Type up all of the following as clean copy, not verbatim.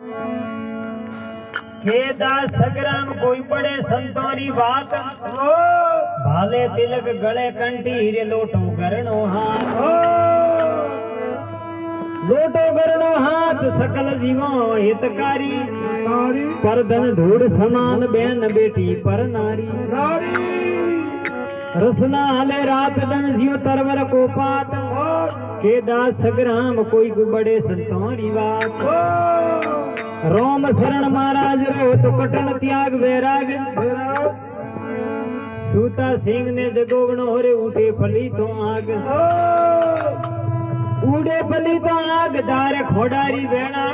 हे दास सग्राम कोई पड़े संतोरी बात भाले तिलक गले कंठी हीरे लोटो गरणो हाथ लोटो गरणो हाथ सकल जीवो हितकारी पर धन धूड़ समान बहन बेटी पर नारी रसना हले रात धन जीव तरवर को पात के दास सग्राम कोई बड़े संतोरी बात रोम शरण महाराज रो तो कटन त्याग वैराग सूता सिंह ने जगोगण होरे उठे फली तो आग उड़े फली तो आग दार खोडारी वेणा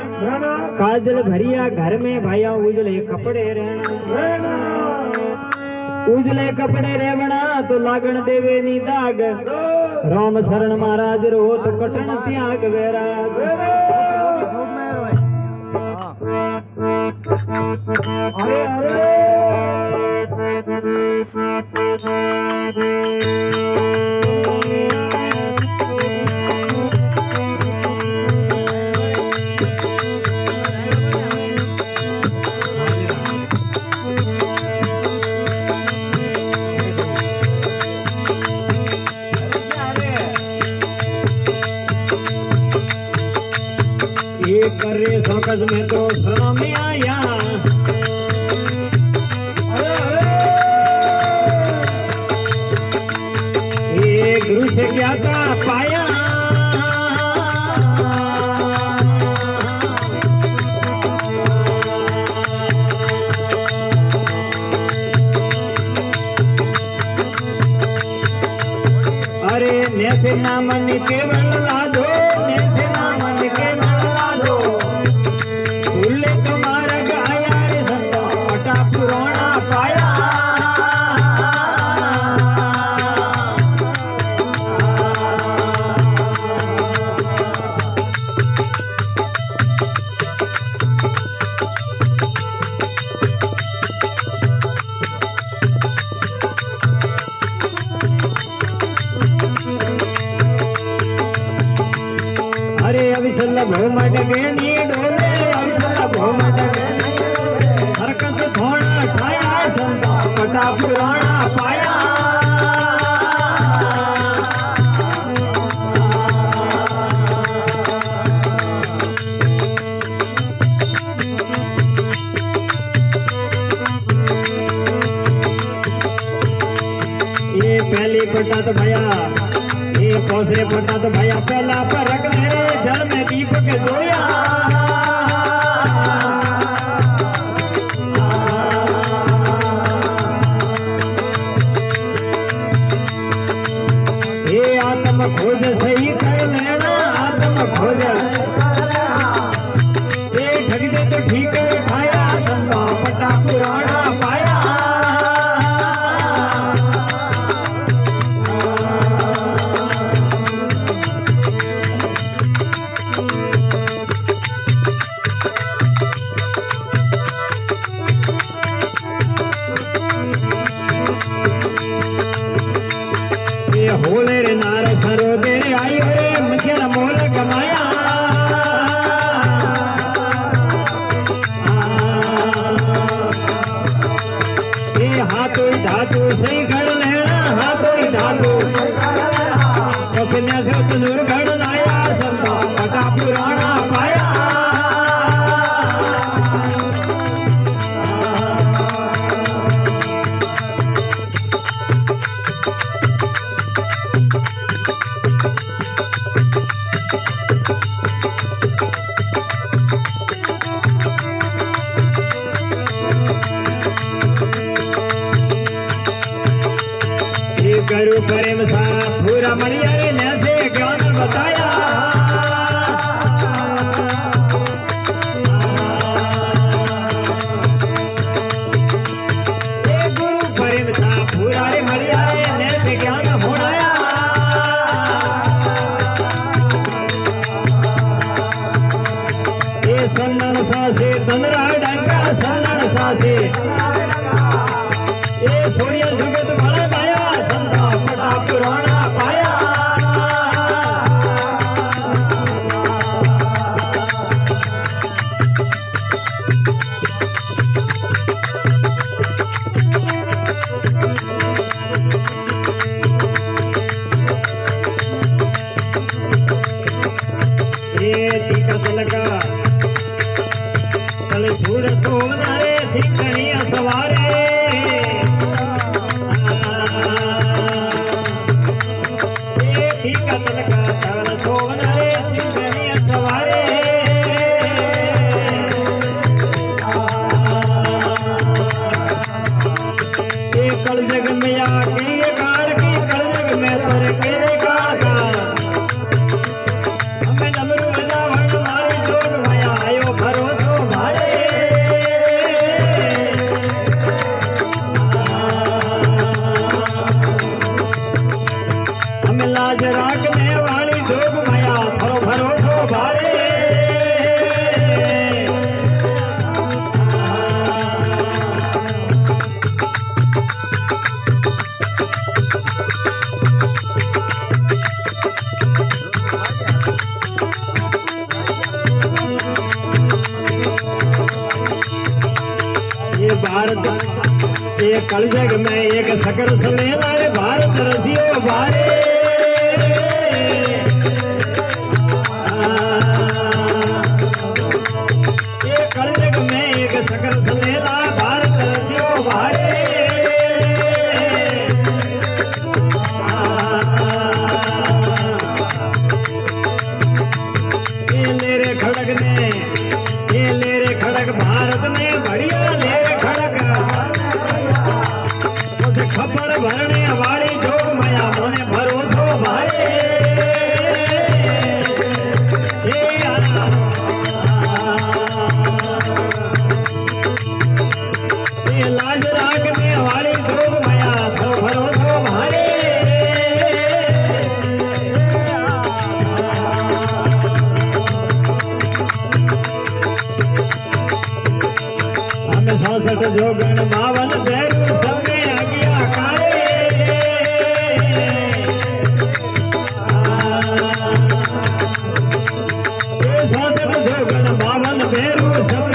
काजल भरिया घर में भाया उजले कपड़े रहना उजले कपड़े रेवना तो लागण देवे नी दाग रोम शरण महाराज रो तो कटन त्याग वैराग अरे ये करे सकस में तो शरण में आया ये गुरु से ज्ञाता पाया अरे नेसे नामन केवल लादो नेसे नामन केवल लादो फूले तुम्हारा गाया रे संतो पटा पुराना पाया अरे अविचल भोमट गेनी डोले अविचल भोमट गेनी हरकत थोड़ा ठाया संता पटा पुराना पाया ये पहली पटा तो भैया ये पौधे पटा तो भैया पहला पर रख ले जल में दीपक जोया ये आत्म खोज सही कर लेना आत्म खोज ये ठग दे तो ठीक है खाया संता पटा पुराना पाया होले रे नार सरो दे आयो रे मुझे मोल कमाया ये हाथों धातु सही घड़ लेना हाथों धातु तो कन्या से तनुर घड़ लाया संता पटा पुराना पाया गुरु प्रेम सा पूरा मणिया रे ने ज्ञान बताया ये गुरु प्रेम सा पूरा रे मणिया रे ने ज्ञान होनाया ये सन्नन सा से तंद्रा डंगा सन्नन सा से ये छोड़िया जुगत वाला गाया संता पटा पुराना पाया ये कलजग में एक सकल समेला भारत रसियो भारे ये कलजग में एक सकल समेला भारत रसियो भारे ये लेरे खड़क ने ये लेरे खड़क भारत में बढ़िया लेरे खड़क मुझे खबर भरने वाली जो माया मोने भरोसो भारे ये लाज राखने वाली जो माया तो भरोसो भारे हमें 66 जोगण 52 भैरू सबने आज्ञा कारे ये 66 जोगण 52 भैरू सबने